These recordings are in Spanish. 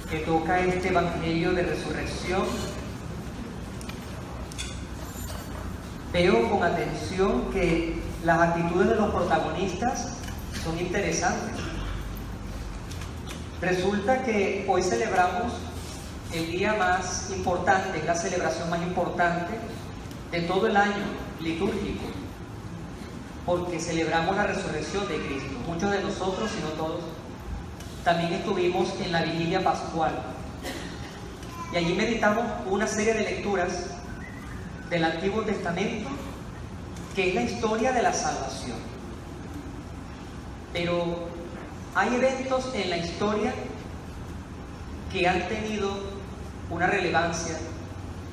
que toca este evangelio de resurrección, veo con atención que las actitudes de los protagonistas son interesantes. Resulta que hoy celebramos el día más importante, es la celebración más importante de todo el año litúrgico, porque celebramos la resurrección de Cristo. Muchos de nosotros, si no todos, también estuvimos en la vigilia pascual y allí meditamos una serie de lecturas del Antiguo Testamento que es la historia de la salvación. Pero hay eventos en la historia que han tenido una relevancia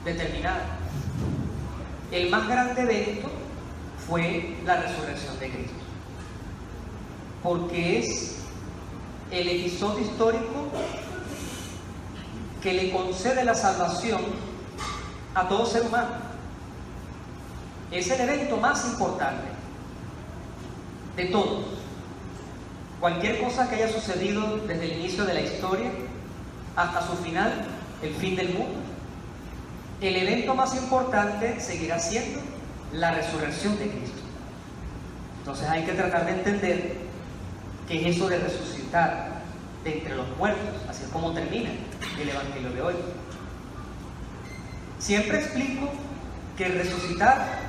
determinada. El más grande evento fue la resurrección de Cristo, porque es el episodio histórico que le concede la salvación a todo ser humano. Es el evento más importante de todos. Cualquier cosa que haya sucedido desde el inicio de la historia hasta su final, el fin del mundo, el evento más importante seguirá siendo la resurrección de Cristo. Entonces hay que tratar de entender qué es eso de resucitar de entre los muertos, así es como termina el evangelio de hoy. Siempre explico que resucitar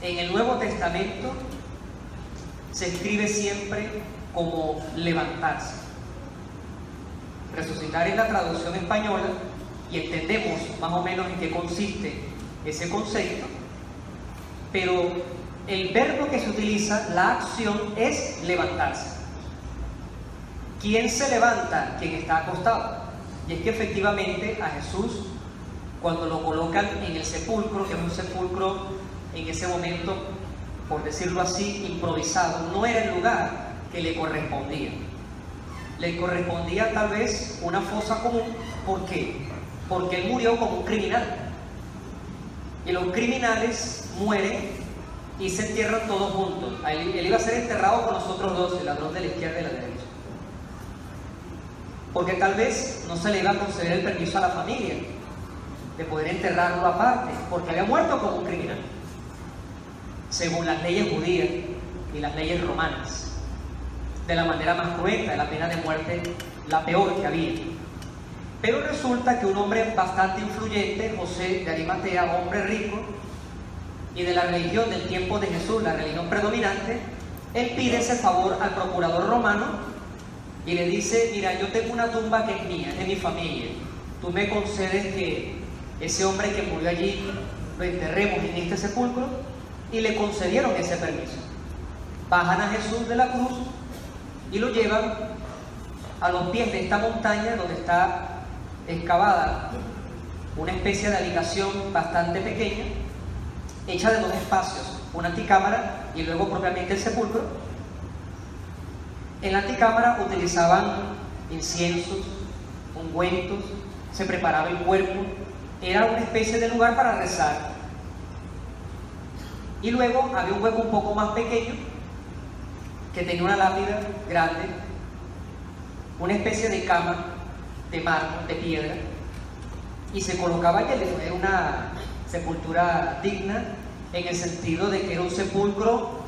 en el Nuevo Testamento se escribe siempre como levantarse. Resucitar es la traducción española y entendemos más o menos en qué consiste ese concepto, pero el verbo que se utiliza, la acción, es levantarse. ¿Quién se levanta? Quien está acostado. Y es que efectivamente a Jesús, cuando lo colocan en el sepulcro, que es un sepulcro en ese momento, por decirlo así, improvisado, no era el lugar que le correspondía. Le correspondía tal vez una fosa común. ¿Por qué? Porque él murió como un criminal. Y los criminales mueren y se entierran todos juntos. Él iba a ser enterrado con los otros dos, el ladrón de la izquierda y la derecha. Porque tal vez no se le iba a conceder el permiso a la familia de poder enterrarlo aparte, porque había muerto como un criminal, según las leyes judías y las leyes romanas, de la manera más cruenta, de la pena de muerte, la peor que había. Pero resulta que un hombre bastante influyente, José de Arimatea, hombre rico y de la religión del tiempo de Jesús, la religión predominante, él pide ese favor al procurador romano y le dice: mira, yo tengo una tumba que es mía, es de mi familia, tú me concedes que ese hombre que murió allí lo enterremos en este sepulcro. Y le concedieron ese permiso. Bajan a Jesús de la cruz y lo llevan a los pies de esta montaña donde está excavada una especie de habitación bastante pequeña, hecha de dos espacios, una anticámara y luego propiamente el sepulcro. En la anticámara utilizaban inciensos, ungüentos, se preparaba el cuerpo, era una especie de lugar para rezar. Y luego había un hueco un poco más pequeño que tenía una lápida grande, una especie de cama de mármol, de piedra, y se colocaba allí. Era una sepultura digna en el sentido de que era un sepulcro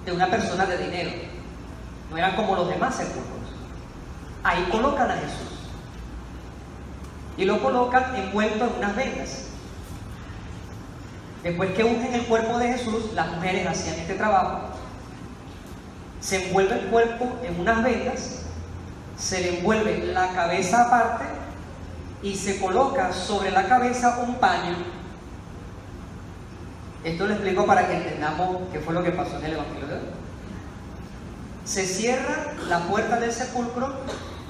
de una persona de dinero, no eran como los demás sepulcros. Ahí colocan a Jesús y lo colocan envuelto en unas vendas. Después que ungen el cuerpo de Jesús, las mujeres hacían este trabajo. Se envuelve el cuerpo en unas vendas, se le envuelve la cabeza aparte y se coloca sobre la cabeza un paño. Esto lo explico para que entendamos qué fue lo que pasó en el evangelio de hoy. Se cierra la puerta del sepulcro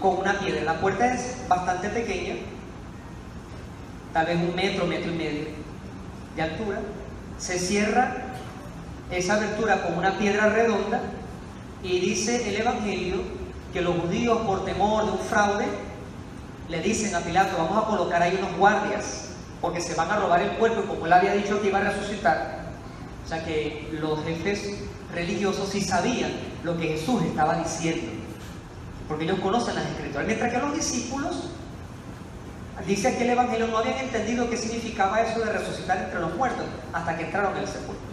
con una piedra. La puerta es bastante pequeña, tal vez 1 metro, 1,5 metros de altura. Se cierra esa abertura con una piedra redonda y dice el evangelio que los judíos, por temor de un fraude, le dicen a Pilato: vamos a colocar ahí unos guardias porque se van a robar el cuerpo, y como él había dicho que iba a resucitar, o sea que los jefes religiosos sí sabían lo que Jesús estaba diciendo. porque ellos conocen las Escrituras. Mientras que los discípulos, dice aquí el Evangelio, no habían entendido qué significaba eso de resucitar entre los muertos hasta que entraron en el sepulcro.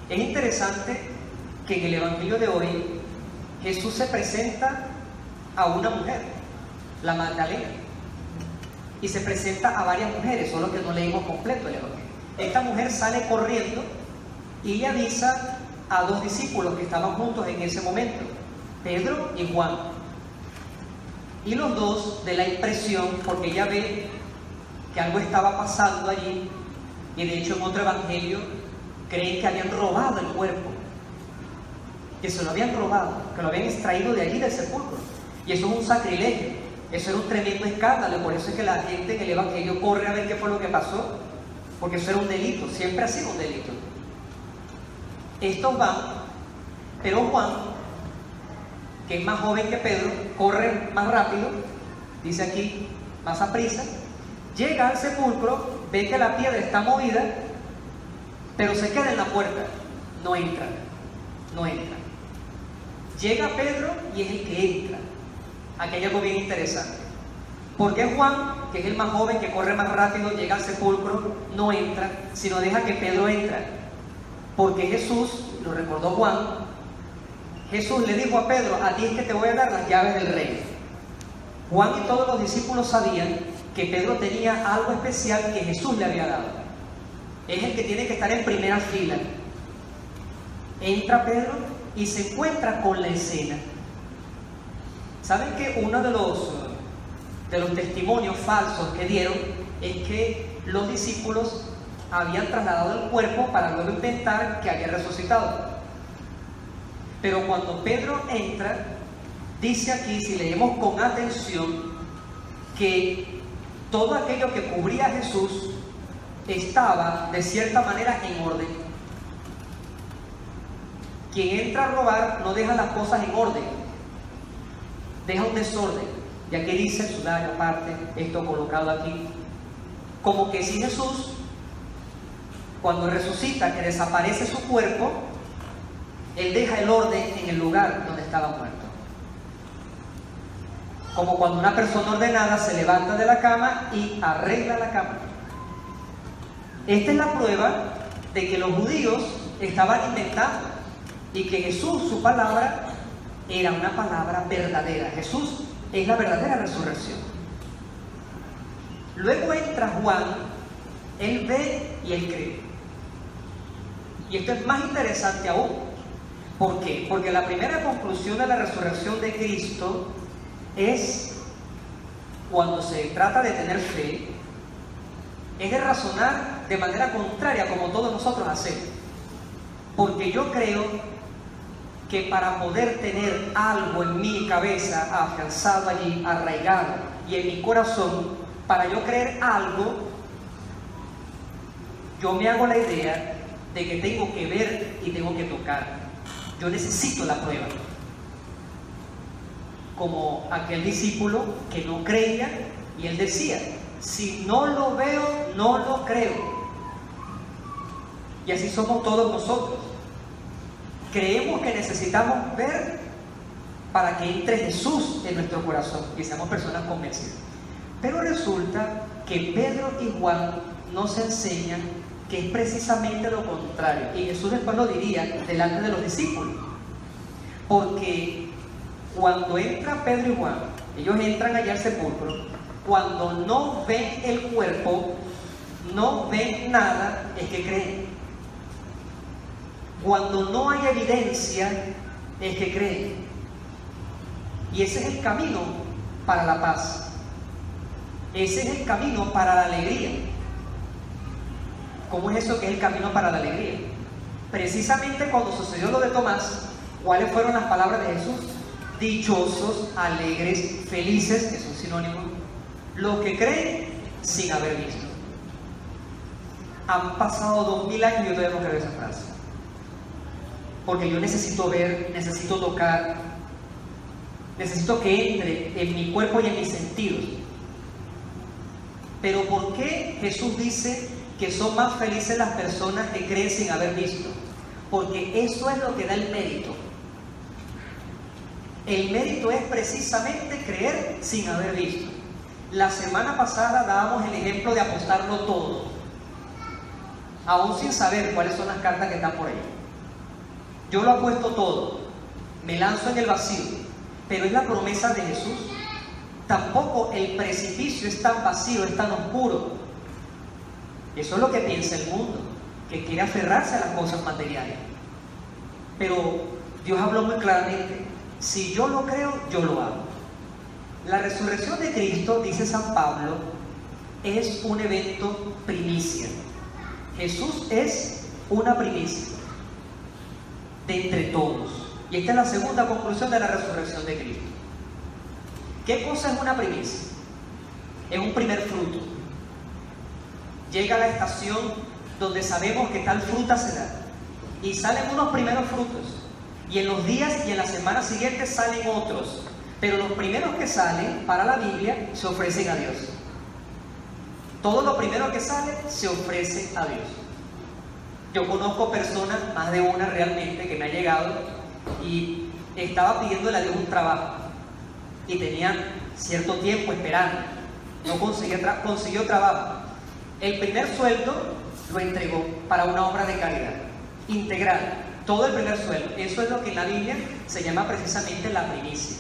Es interesante que en el Evangelio de hoy Jesús se presenta a una mujer, la Magdalena, y se presenta a varias mujeres, solo que no leímos completo el Evangelio. Esta mujer sale corriendo y le avisa a dos discípulos que estaban juntos en ese momento, Pedro y Juan. Y los dos de la impresión, porque ella ve que algo estaba pasando allí, y de hecho en otro evangelio creen que habían robado el cuerpo, que se lo habían robado, que lo habían extraído de allí del sepulcro. Y eso es un sacrilegio, eso era un tremendo escándalo, por eso es que la gente en el evangelio corre a ver qué fue lo que pasó, porque eso era un delito, siempre ha sido un delito. Estos van, pero Juan, que es más joven que Pedro, corre más rápido, dice aquí, más aprisa, llega al sepulcro, ve que la piedra está movida, pero se queda en la puerta, no entra. Llega Pedro y es el que entra. Aquí hay algo bien interesante. Porque Juan, que es el más joven, que corre más rápido, llega al sepulcro, no entra, sino deja que Pedro entra. Porque Jesús, lo recordó Juan, Jesús le dijo a Pedro, a ti es que te voy a dar las llaves del reino. Juan y todos los discípulos sabían que Pedro tenía algo especial que Jesús le había dado. Es el que tiene que estar en primera fila. Entra Pedro y se encuentra con la escena. ¿Saben que uno de los testimonios falsos que dieron es que los discípulos habían trasladado el cuerpo para luego inventar que había resucitado? Pero cuando Pedro entra, dice aquí, si leemos con atención, que todo aquello que cubría a Jesús estaba de cierta manera en orden. Quien entra a robar no deja las cosas en orden, deja un desorden. Y aquí dice, sudario aparte, esto colocado aquí, como que si Jesús, cuando resucita, que desaparece su cuerpo, Él deja el orden en el lugar donde estaba muerto. Como cuando una persona ordenada se levanta de la cama y arregla la cama. Esta es la prueba de que los judíos estaban inventando y que Jesús, su palabra, era una palabra verdadera. Jesús es la verdadera resurrección. Luego entra Juan, él ve y él cree. Y esto es más interesante aún. ¿Por qué? Porque la primera conclusión de la resurrección de Cristo es, cuando se trata de tener fe, es de razonar de manera contraria como todos nosotros hacemos. Porque yo creo que para poder tener algo en mi cabeza afianzado allí, arraigado, y en mi corazón, para yo creer algo, yo me hago la idea de que tengo que ver y tengo que tocar. Yo necesito la prueba. Como aquel discípulo que no creía, y él decía, si no lo veo, no lo creo. Y así somos todos nosotros. Creemos que necesitamos ver para que entre Jesús en nuestro corazón y seamos personas convencidas. Pero resulta que Pedro y Juan nos enseñan que es precisamente lo contrario. Y Jesús después lo diría delante de los discípulos. Porque cuando entra Pedro y Juan, ellos entran allá al sepulcro, cuando no ven el cuerpo, no ven nada, es que creen. Cuando no hay evidencia, es que creen. Y ese es el camino para la paz. Ese es el camino para la alegría. ¿Cómo es eso que es el camino para la alegría? Precisamente cuando sucedió lo de Tomás, ¿cuáles fueron las palabras de Jesús? Dichosos, alegres, felices, que son sinónimos, los que creen sin haber visto. Han pasado 2000 años y yo todavía no creo esa frase. Porque yo necesito ver, necesito tocar, necesito que entre en mi cuerpo y en mis sentidos. Pero ¿por qué Jesús dice que son más felices las personas que creen sin haber visto? Porque eso es lo que da el mérito. El mérito es precisamente creer sin haber visto. La semana pasada dábamos el ejemplo de apostarlo todo, aún sin saber cuáles son las cartas que están por ahí. Yo lo apuesto todo, me lanzo en el vacío, pero es la promesa de Jesús. Tampoco el precipicio es tan vacío, es tan oscuro. Eso es lo que piensa el mundo, que quiere aferrarse a las cosas materiales. Pero Dios habló muy claramente: si yo lo creo, yo lo hago. La resurrección de Cristo, dice San Pablo, es un evento primicia. Jesús es una primicia de entre todos. Y esta es la segunda conclusión de la resurrección de Cristo. ¿Qué cosa es una primicia? Es un primer fruto. Llega la estación donde sabemos que tal fruta se da y salen unos primeros frutos, y en los días y en las semanas siguientes salen otros, pero los primeros que salen para la Biblia se ofrecen a Dios. Todo lo primero que sale se ofrece a Dios. Yo conozco personas, más de una realmente, que me ha llegado y estaba pidiéndole a Dios un trabajo y tenía cierto tiempo esperando, no consiguió trabajo. El primer sueldo lo entregó para una obra de caridad integral, todo el primer sueldo. Eso es lo que en la Biblia se llama precisamente la primicia,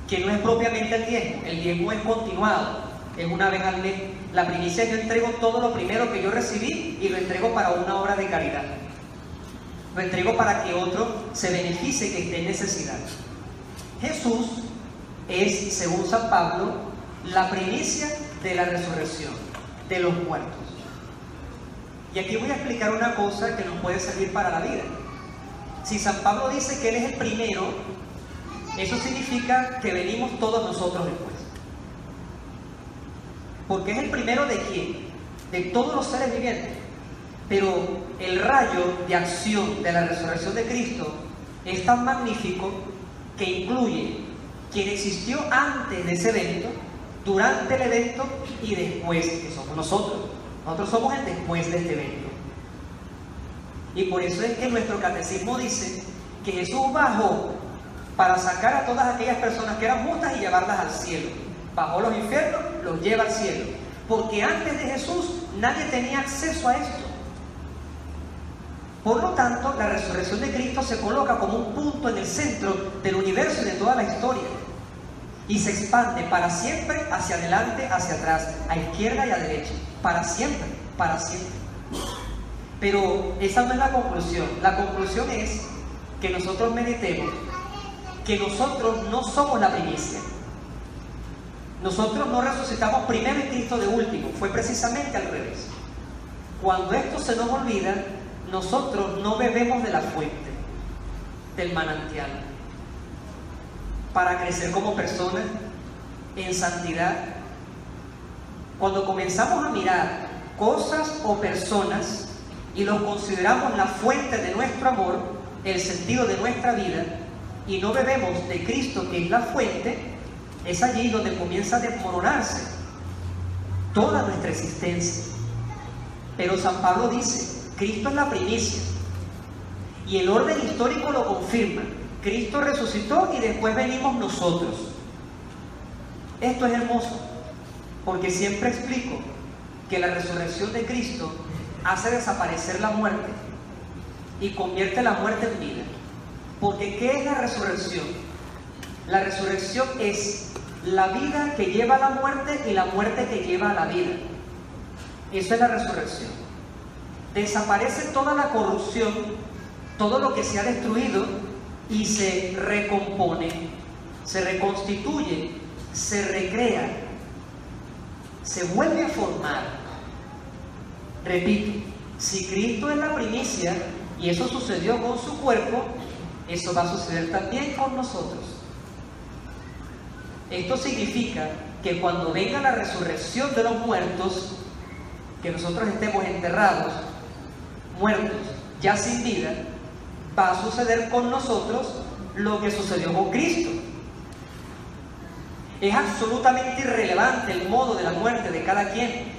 que no es propiamente el diezmo es continuado, es una vez al mes. La primicia, yo entrego todo lo primero que yo recibí y lo entrego para una obra de caridad, lo entrego para que otro se beneficie, que esté en necesidad. Jesús es, según San Pablo, la primicia de la resurrección de los muertos. Y aquí voy a explicar una cosa que nos puede servir para la vida. Si San Pablo dice que Él es el primero, eso significa que venimos todos nosotros después. Porque es el primero ¿de quién? De todos los seres vivientes. Pero el rayo de acción de la resurrección de Cristo es tan magnífico que incluye quien existió antes de ese evento, durante el evento y después, que somos nosotros. Nosotros somos el después de este evento. Y por eso es que nuestro catecismo dice que Jesús bajó para sacar a todas aquellas personas que eran justas y llevarlas al cielo. Bajó los infiernos, los lleva al cielo. Porque antes de Jesús nadie tenía acceso a esto. Por lo tanto, la resurrección de Cristo se coloca como un punto en el centro del universo y de toda la historia. Y se expande para siempre, hacia adelante, hacia atrás, a izquierda y a derecha. Para siempre, para siempre. Pero esa no es la conclusión. La conclusión es que nosotros meditemos que nosotros no somos la primicia. Nosotros no resucitamos primero y Cristo de último. Fue precisamente al revés. Cuando esto se nos olvida, nosotros no bebemos de la fuente, del manantial, para crecer como personas en santidad. Cuando comenzamos a mirar cosas o personas y los consideramos la fuente de nuestro amor, el sentido de nuestra vida, y no bebemos de Cristo, que es la fuente, es allí donde comienza a desmoronarse toda nuestra existencia. Pero San Pablo dice: Cristo es la primicia, y el orden histórico lo confirma. Cristo resucitó y después venimos nosotros. Esto es hermoso, porque siempre explico que la resurrección de Cristo hace desaparecer la muerte y convierte la muerte en vida. Porque ¿qué es la resurrección? La resurrección es la vida que lleva a la muerte y la muerte que lleva a la vida. Eso es la resurrección. Desaparece toda la corrupción, todo lo que se ha destruido, y se recompone, se reconstituye, se recrea, se vuelve a formar. Repito, si Cristo es la primicia y eso sucedió con su cuerpo, eso va a suceder también con nosotros. Esto significa que cuando venga la resurrección de los muertos, que nosotros estemos enterrados, muertos, ya sin vida, va a suceder con nosotros lo que sucedió con Cristo. Es absolutamente irrelevante el modo de la muerte de cada quien.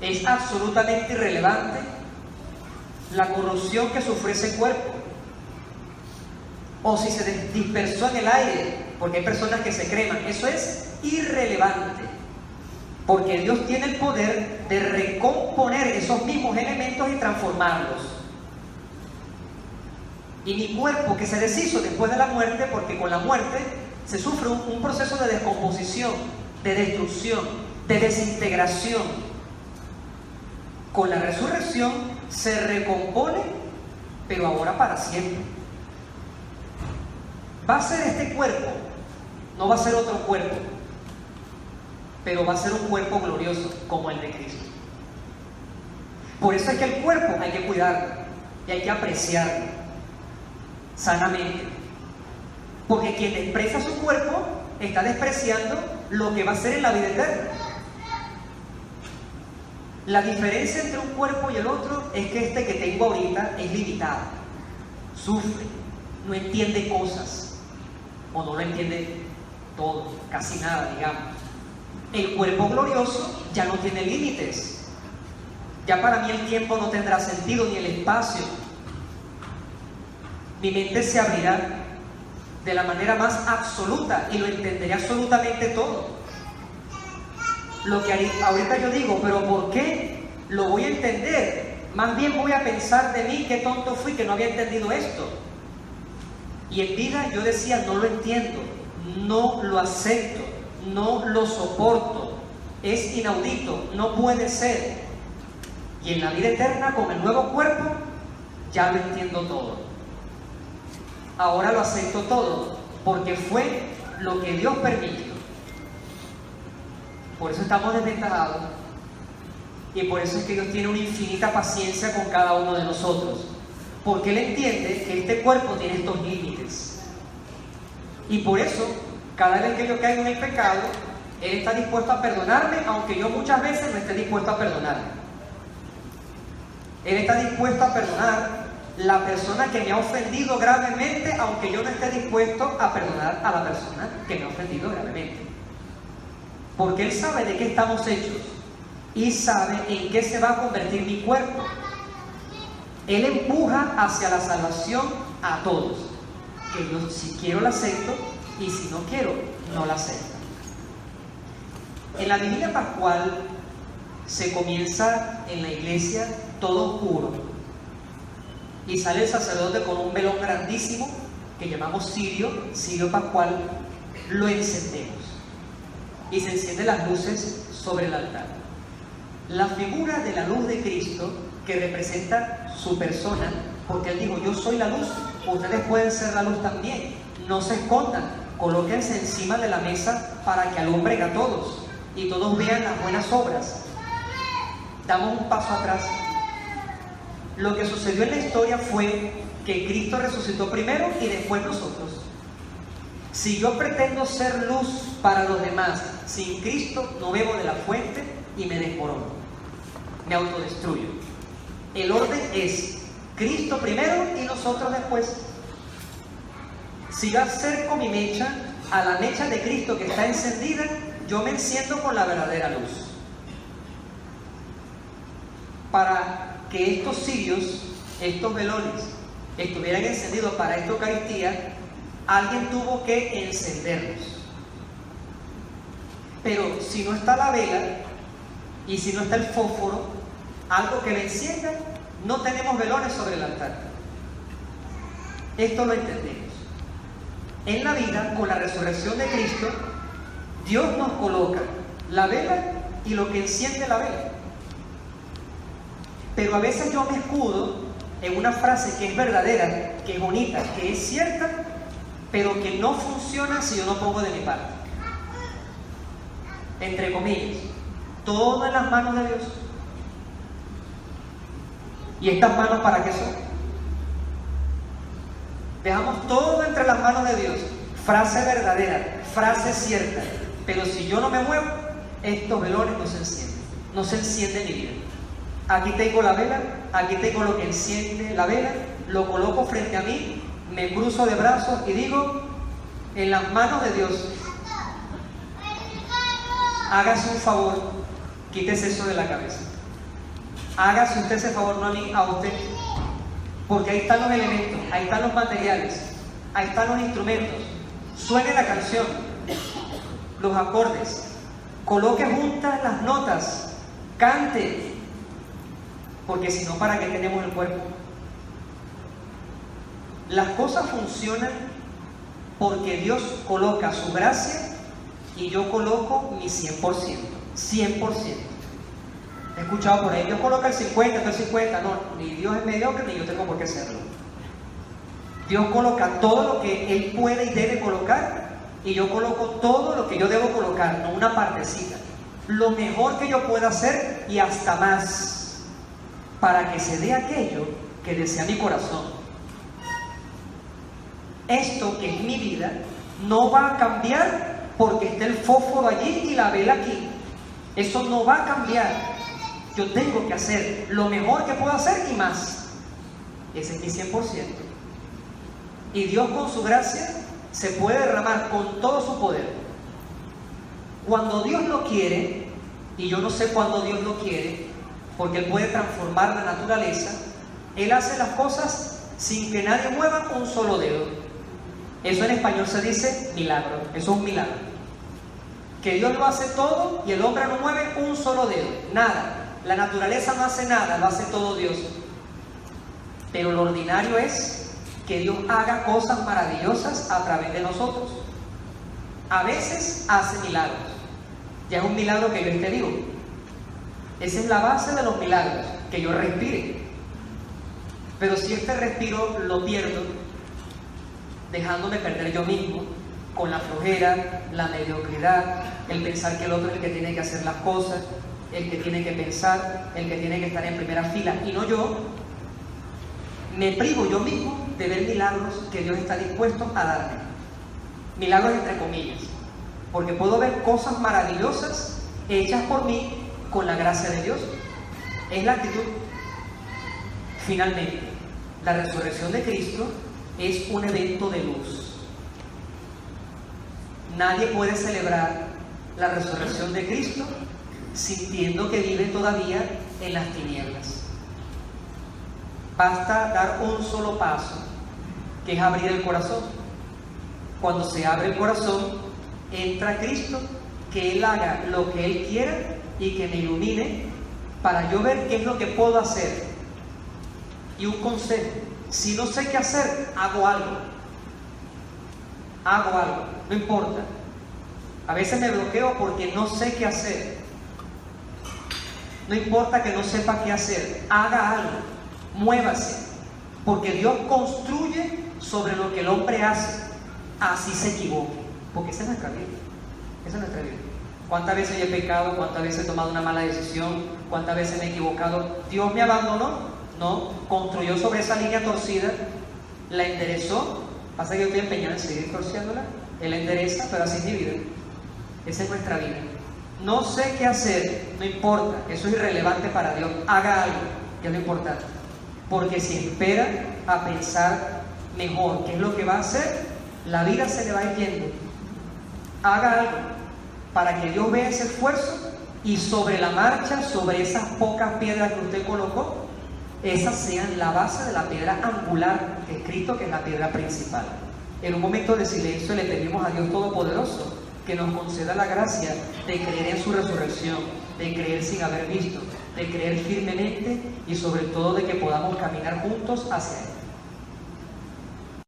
Es absolutamente irrelevante la corrupción que sufre ese cuerpo. o si se dispersó en el aire, porque hay personas que se creman. Eso es irrelevante, porque Dios tiene el poder de recomponer esos mismos elementos y transformarlos. Y mi cuerpo que se deshizo después de la muerte, porque con la muerte se sufre un proceso de descomposición, de destrucción, de desintegración. Con la resurrección se recompone, pero ahora para siempre. Va a ser este cuerpo, no va a ser otro cuerpo, pero va a ser un cuerpo glorioso como el de Cristo. Por eso es que el cuerpo hay que cuidarlo y hay que apreciarlo sanamente, porque quien desprecia su cuerpo está despreciando lo que va a ser en la vida eterna. La diferencia entre un cuerpo y el otro es que este que tengo ahorita es limitado, sufre, no entiende cosas, o no lo entiende todo, casi nada, digamos. El cuerpo glorioso ya no tiene límites. Ya para mí el tiempo no tendrá sentido, ni el espacio. Mi mente se abrirá de la manera más absoluta y lo entenderé absolutamente todo. Lo que ahorita yo digo, pero ¿por qué lo voy a entender? Más bien voy a pensar de mí, qué tonto fui que no había entendido esto. Y en vida yo decía, no lo entiendo, no lo acepto, no lo soporto, es inaudito, no puede ser. Y en la vida eterna, con el nuevo cuerpo, ya lo entiendo todo. Ahora lo acepto todo, porque fue lo que Dios permitió. Por eso estamos desventajados, y por eso es que Dios tiene una infinita paciencia con cada uno de nosotros, porque Él entiende que este cuerpo tiene estos límites. Y por eso, cada vez que yo caigo en el pecado, Él está dispuesto a perdonarme, aunque yo muchas veces no esté dispuesto a perdonarme. Él está dispuesto a perdonar la persona que me ha ofendido gravemente, aunque yo no esté dispuesto a perdonar a la persona que me ha ofendido gravemente. Porque Él sabe de qué estamos hechos y sabe en qué se va a convertir mi cuerpo. Él empuja hacia la salvación a todos. Que yo, si quiero, la acepto, y si no quiero, no la acepto. En la vigilia pascual se comienza en la iglesia todo oscuro y sale el sacerdote con un velón grandísimo que llamamos cirio pascual. Lo encendemos y se encienden las luces sobre el altar. La figura de la luz de Cristo, que representa su persona, porque Él dijo, yo soy la luz, ustedes pueden ser la luz también, no se escondan, colóquense encima de la mesa para que alumbren a todos y todos vean las buenas obras. Damos un paso atrás. Lo que sucedió en la historia fue que Cristo resucitó primero y después nosotros. Si yo pretendo ser luz para los demás sin Cristo, no bebo de la fuente y me desmorono, me autodestruyo. El orden es Cristo primero y nosotros después. Si yo acerco mi mecha a la mecha de Cristo que está encendida, yo me enciendo con la verdadera luz. Para que estos cirios, estos velones, estuvieran encendidos para esta Eucaristía, alguien tuvo que encenderlos. Pero si no está la vela y si no está el fósforo, algo que le encienda, no tenemos velones sobre el altar. Esto lo entendemos. En la vida, con la resurrección de Cristo, Dios nos coloca la vela y lo que enciende la vela. Pero a veces yo me escudo en una frase que es verdadera, que es bonita, que es cierta, pero que no funciona si yo no pongo de mi parte. Entre comillas, todo en las manos de Dios. ¿Y estas manos para qué son? Dejamos todo entre las manos de Dios. Frase verdadera, frase cierta. Pero si yo no me muevo, estos velones no se encienden. No se enciende mi vida. Aquí tengo la vela, aquí tengo lo que enciende la vela, lo coloco frente a mí, me cruzo de brazos y digo, en las manos de Dios, hágase un favor, quítese eso de la cabeza. Hágase usted ese favor, no a mí, a usted. Porque ahí están los elementos, ahí están los materiales. ahí están los instrumentos, suene la canción, los acordes, coloque juntas las notas, cante, porque si no, ¿para qué tenemos el cuerpo? Las cosas funcionan porque Dios coloca su gracia y yo coloco mi 100%, 100%. He escuchado por ahí, Dios coloca el 50, el 50, no, ni Dios es mediocre ni yo tengo por qué hacerlo. Dios coloca todo lo que Él puede y debe colocar y yo coloco todo lo que yo debo colocar, no una partecita. Lo mejor que yo pueda hacer y hasta más, para que se dé aquello que desea mi corazón. Esto que es mi vida no va a cambiar porque esté el fósforo allí y la vela aquí. Eso no va a cambiar. Yo tengo que hacer lo mejor que puedo hacer y más. Ese es mi 100%. Y Dios con su gracia se puede derramar con todo su poder. Cuando Dios lo quiere, y yo no sé cuándo Dios lo quiere, porque Él puede transformar la naturaleza, Él hace las cosas sin que nadie mueva un solo dedo. Eso en español se dice milagro. Eso es un milagro. Que Dios lo hace todo y el hombre no mueve un solo dedo. Nada. La naturaleza no hace nada, lo hace todo Dios. Pero lo ordinario es que Dios haga cosas maravillosas a través de nosotros. A veces hace milagros. Ya es un milagro que yo esté vivo. Esa es la base de los milagros, que yo respire. Pero si este respiro lo pierdo, dejándome perder yo mismo, con la flojera, la mediocridad, el pensar que el otro es el que tiene que hacer las cosas, el que tiene que pensar, el que tiene que estar en primera fila y no yo, me privo yo mismo de ver milagros que Dios está dispuesto a darme. Milagros entre comillas, porque puedo ver cosas maravillosas hechas por mí con la gracia de Dios. Es la actitud. Finalmente, la resurrección de Cristo es un evento de luz. Nadie puede celebrar la resurrección de Cristo sintiendo que vive todavía en las tinieblas. Basta dar un solo paso, que es abrir el corazón. Cuando se abre el corazón, entra Cristo, que Él haga lo que Él quiera y que me ilumine para yo ver qué es lo que puedo hacer. Y un consejo: si no sé qué hacer, hago algo. Hago algo, no importa. A veces me bloqueo porque no sé qué hacer. No importa que no sepa qué hacer, haga algo, muévase, porque Dios construye sobre lo que el hombre hace, así se equivoque, porque esa es nuestra vida, esa es nuestra vida. ¿Cuántas veces yo he pecado? ¿Cuántas veces he tomado una mala decisión? ¿Cuántas veces me he equivocado? ¿Dios me abandonó? No, construyó sobre esa línea torcida, la enderezó. Pasa que yo estoy empeñado en seguir torciéndola. Él endereza, pero así es mi vida. Esa es nuestra vida. No sé qué hacer, no importa, eso es irrelevante para Dios. Haga algo, que es lo importante. Porque si espera a pensar mejor qué es lo que va a hacer, la vida se le va a ir yendo. Haga algo para que Dios vea ese esfuerzo y sobre la marcha, sobre esas pocas piedras que usted colocó, esas sean la base de la piedra angular que es Cristo, que es la piedra principal. En un momento de silencio le pedimos a Dios Todopoderoso que nos conceda la gracia de creer en su resurrección, de creer sin haber visto, de creer firmemente y sobre todo de que podamos caminar juntos hacia Él.